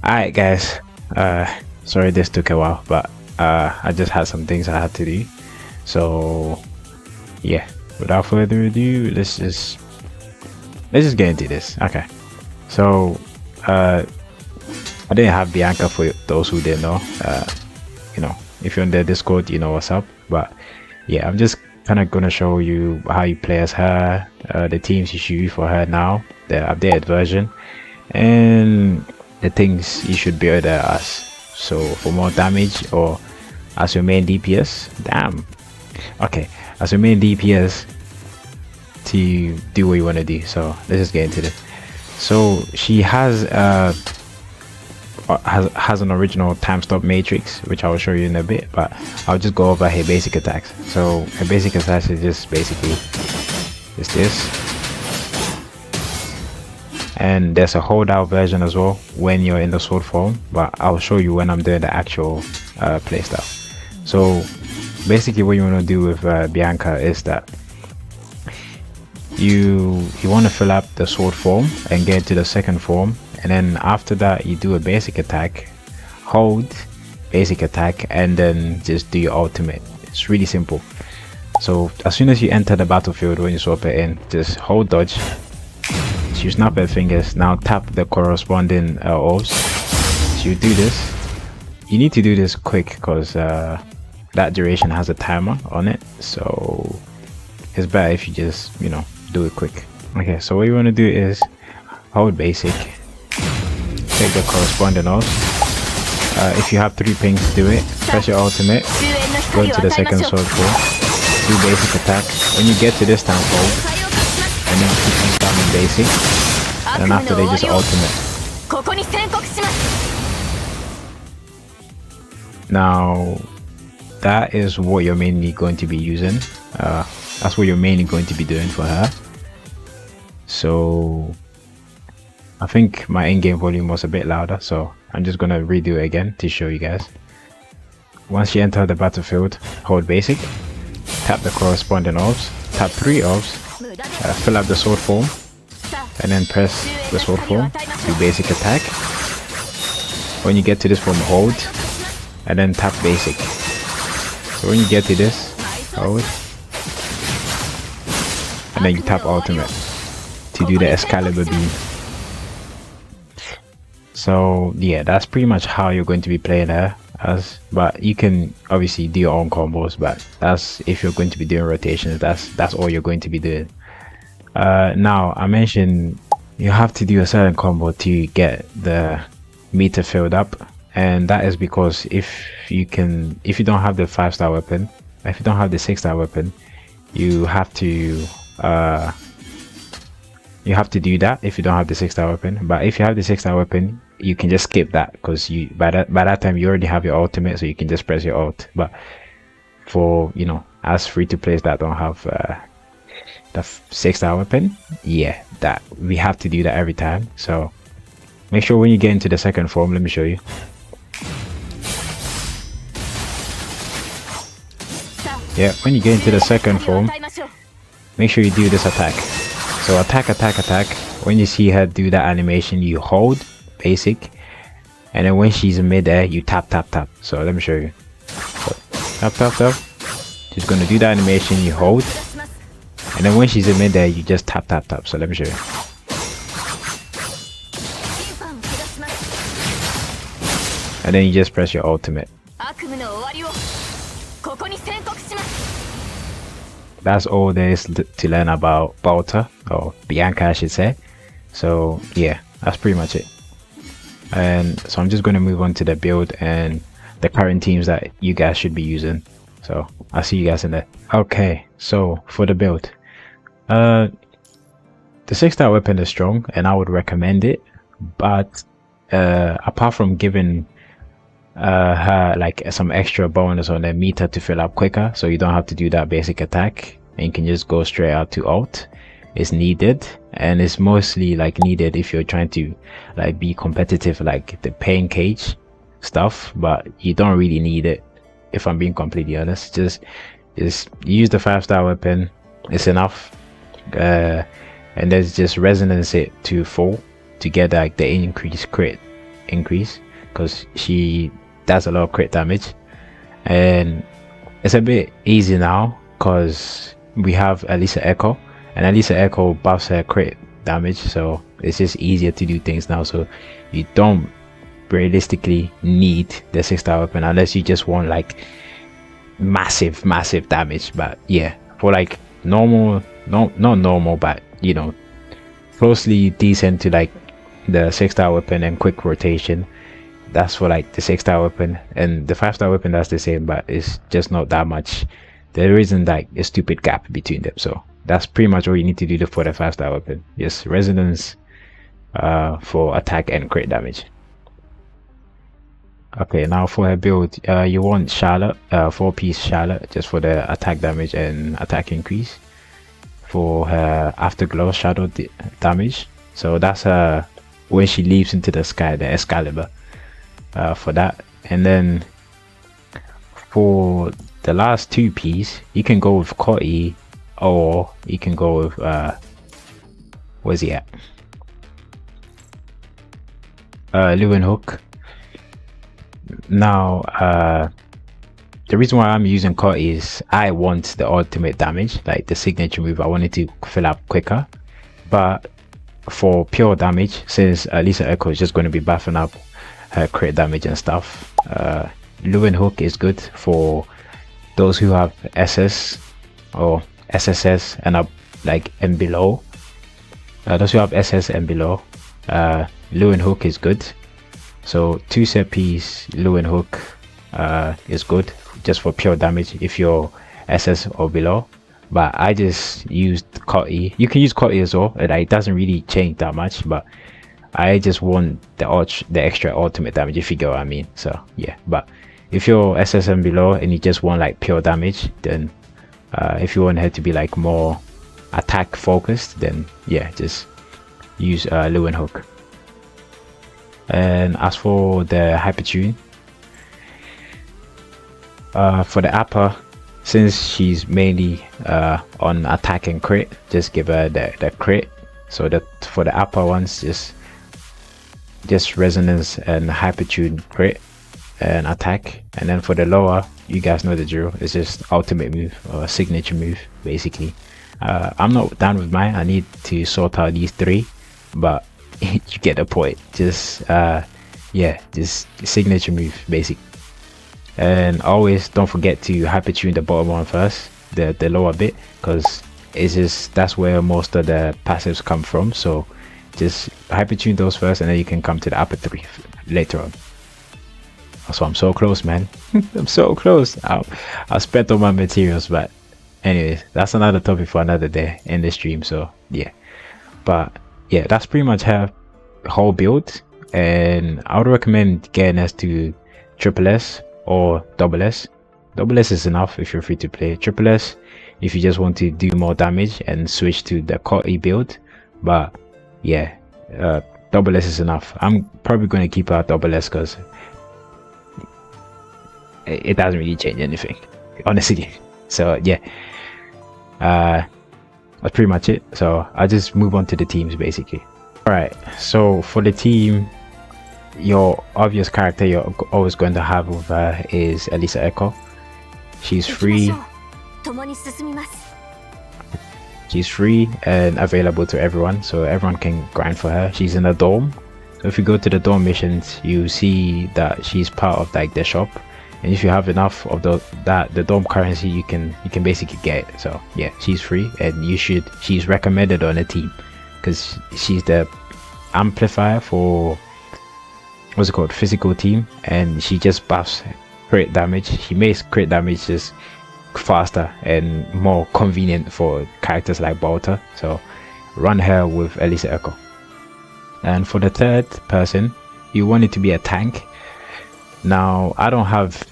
Alright guys, sorry this took a while, but I just had some things I had to do. So yeah, without further ado, let's just get into this. Okay, so I didn't have Bianca, for those who didn't know. You know, if you're on the Discord, you know what's up. But yeah, I'm just kind of gonna show you how you play as her, the teams you should use for her now, the updated version, and the things you should build her as. So for more damage, or as your main DPS. Damn. Okay, as your main DPS to do what you want to do. So let's just get into this. So she has an original time stop matrix, which I will show you in a bit, but I'll just go over her basic attacks. So her basic attacks is just basically just this, and there's a holdout version as well when you're in the sword form, but I'll show you when I'm doing the actual playstyle. So basically what you want to do with Bianca is that you want to fill up the sword form and get to the second form, and then after that you do a basic attack, hold basic attack, and then just do your ultimate. It's really simple. So as soon as you enter the battlefield, when you swap it in, just hold dodge, you snap her fingers, now tap the corresponding orbs. So you do this. You need to do this quick because that duration has a timer on it, so it's better if you just, you know, do it quick. Okay, so what you want to do is hold basic, take the corresponding orbs. If you have 3 pings, do it. Press your ultimate, go into the second sword form, do basic attack. When you get to this time, hold, and then keep on spamming basic, and after they just ultimate. Now that is what you're mainly going to be using. That's what you're mainly going to be doing for her. So I think my in-game volume was a bit louder, so I'm just gonna redo it again to show you guys. Once you enter the battlefield, hold basic, tap the corresponding orbs, tap 3 orbs, fill up the sword form, and then press the sword form, do basic attack. When you get to this form, hold, and then tap basic. So when you get to this, hold, and then you tap ultimate to do the Excalibur beam. So yeah, that's pretty much how you're going to be playing her as, but you can obviously do your own combos, but that's if you're going to be doing rotations, that's all you're going to be doing. Now I mentioned you have to do a certain combo to get the meter filled up, and that is because if you don't have the 5-star weapon, if you don't have the 6-star weapon, you have to do that if you don't have the 6-star weapon. But if you have the 6-star weapon, you can just skip that because by that time you already have your ultimate, so you can just press your ult. But for, you know, as free to plays that don't have the 6-star weapon, yeah, that we have to do that every time. So make sure when you get into the second form, let me show you. Yeah, when you get into the second form, make sure you do this attack. So attack, attack, attack. When you see her do that animation, you hold basic, and then when she's in mid-air, you tap, tap, tap. So let me show you. So, tap, tap, tap. She's gonna do the animation, you hold, and then when she's in mid-air, you just tap, tap, tap. So let me show you. And then you just press your ultimate. That's all there is to learn about Balta, or Bianca I should say. So yeah, that's pretty much it. And so I'm just going to move on to the build and the current teams that you guys should be using. So I'll see you guys in there. Okay, so for the build, the 6-star weapon is strong and I would recommend it, but apart from giving her like some extra bonus on the meter to fill up quicker, so you don't have to do that basic attack and you can just go straight out to ult, is needed. And it's mostly like needed if you're trying to like be competitive, like the pain cage stuff, but you don't really need it if I'm being completely honest. Just use the 5-star weapon, it's enough. And there's just resonance it to full to get like the increased crit increase because she does a lot of crit damage, and it's a bit easy now because we have Elisa Echo, and Elisa Echo buffs her crit damage, so it's just easier to do things now. So you don't realistically need the 6-star weapon unless you just want like massive damage. But yeah, for like normal, not normal, but you know, closely decent to like the 6-star weapon and quick rotation, that's for like the 6-star weapon. And the 5-star weapon, that's the same, but it's just not that much. There isn't like a stupid gap between them, so that's pretty much all you need to do for the 5-star weapon. Yes, resonance for attack and crit damage. Okay, now for her build, you want Charlotte, 4-piece Charlotte, just for the attack damage and attack increase. For her afterglow shadow damage, so that's when she leaps into the sky, the Excalibur, for that. And then for the last 2-piece, you can go with Cotty, or you can go with where's he at? Lewin Hook. Now the reason why I'm using Cotty is I want the ultimate damage, like the signature move. I wanted to fill up quicker, but for pure damage, since Elisa Echo is just going to be buffing up her crit damage and stuff, Lewin Hook is good for those who have SS or SSS and up, like, and below. Those who have SS and below, Lewin Hook is good. So 2 set piece Lewin Hook is good just for pure damage if you're SS or below. But I just used Cotty. You can use Cotty as well, it doesn't really change that much, but I just want the extra ultimate damage, if you get what I mean. So yeah, but if you're SS and below and you just want like pure damage, then if you want her to be like more attack focused, then yeah, just use Lewin Hook. And as for the Hypertune, for the upper, since she's mainly on attack and crit, just give her the crit. So that for the upper ones, just resonance and Hypertune crit and attack. And then for the lower, you guys know the drill, it's just ultimate move or signature move basically. I'm not done with mine, I need to sort out these 3, but you get the point. Just yeah, just signature move basic. And always don't forget to Hypertune the bottom one first, the lower bit, because it's just that's where most of the passives come from. So just Hypertune those first, and then you can come to the upper 3 later on. So I'm so close, man. I'm so close. I'll spend all my materials, but anyways, that's another topic for another day in the stream. So yeah, but yeah, that's pretty much her whole build, and I would recommend getting us to triple S or double S. Double S is enough if you're free to play. Triple S if you just want to do more damage and switch to the Cotty build. But yeah, double S is enough. I'm probably going to keep out double S because it doesn't really change anything, honestly. So yeah, that's pretty much it. So I'll just move on to the teams basically. Alright, so for the team, your obvious character you're always going to have with her is Elisa Echo. She's free. She's free and available to everyone, so everyone can grind for her. She's in a dorm, so if you go to the dorm missions, you see that she's part of like the shop, and if you have enough of the dorm currency, you can basically get it. So yeah, she's free, and she's recommended on a team because she's the amplifier for what's it called, physical team, and she just buffs crit damage. She makes crit damage just faster and more convenient for characters like Bolter, so run her with Elisa Echo. And for the third person, you want it to be a tank. Now I don't have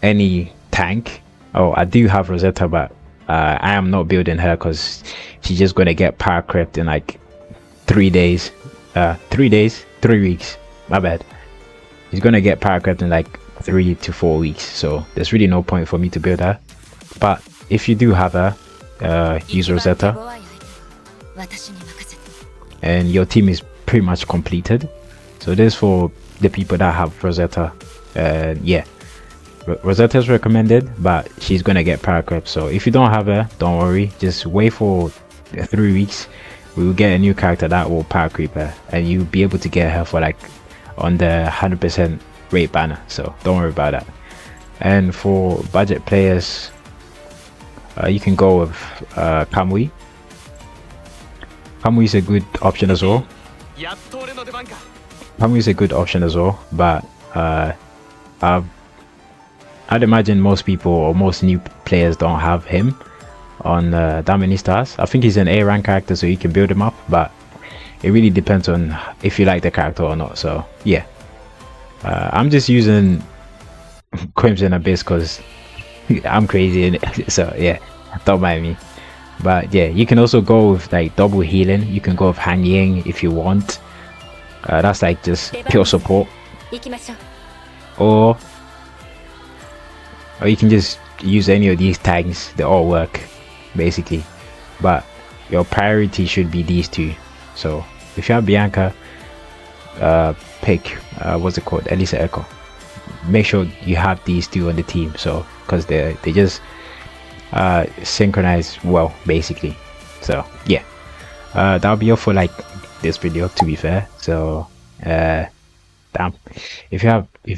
any tank. Oh, I do have Rosetta, but I am not building her because she's just gonna get power crept in like 3 days, 3 weeks, my bad. He's gonna get power crept in like 3 to 4 weeks, so there's really no point for me to build her. But if you do have her, use Rosetta and your team is pretty much completed. So this for the people that have Rosetta. Yeah, Rosetta's recommended, but she's gonna get power creep. So if you don't have her, don't worry, just wait for 3 weeks. We will get a new character that will power creep her, and you'll be able to get her for like on the 100% rate banner. So don't worry about that. And for budget players, you can go with Kamui. Kamui is a good option as well. Kamui is a good option as well, but I'd imagine most people or most new players don't have him on that many stars. I think he's an A rank character, so you can build him up, but it really depends on if you like the character or not. So yeah, I'm just using Crimson Abyss because I'm crazy in it. So yeah, don't mind me. But yeah, you can also go with like double healing. You can go with Han Ying if you want. That's like just pure support. Or you can just use any of these tags. They all work basically, but your priority should be these two. So if you have Bianca, pick what's it called, Elisa Echo. Make sure you have these two on the team, so because they just synchronize well basically. So yeah, that'll be all for like this video, to be fair. So damn, if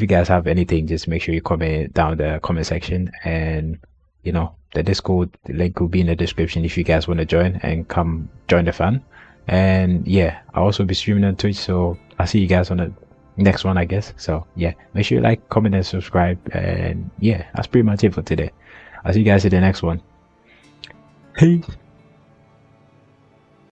you guys have anything, just make sure you comment down the comment section, and you know, the Discord link will be in the description if you guys want to join and come join the fun. And yeah, I'll also be streaming on Twitch, so I'll see you guys on the next one, I guess. So yeah, make sure you like, comment, and subscribe. And yeah, that's pretty much it for today. I'll see you guys in the next one. Peace.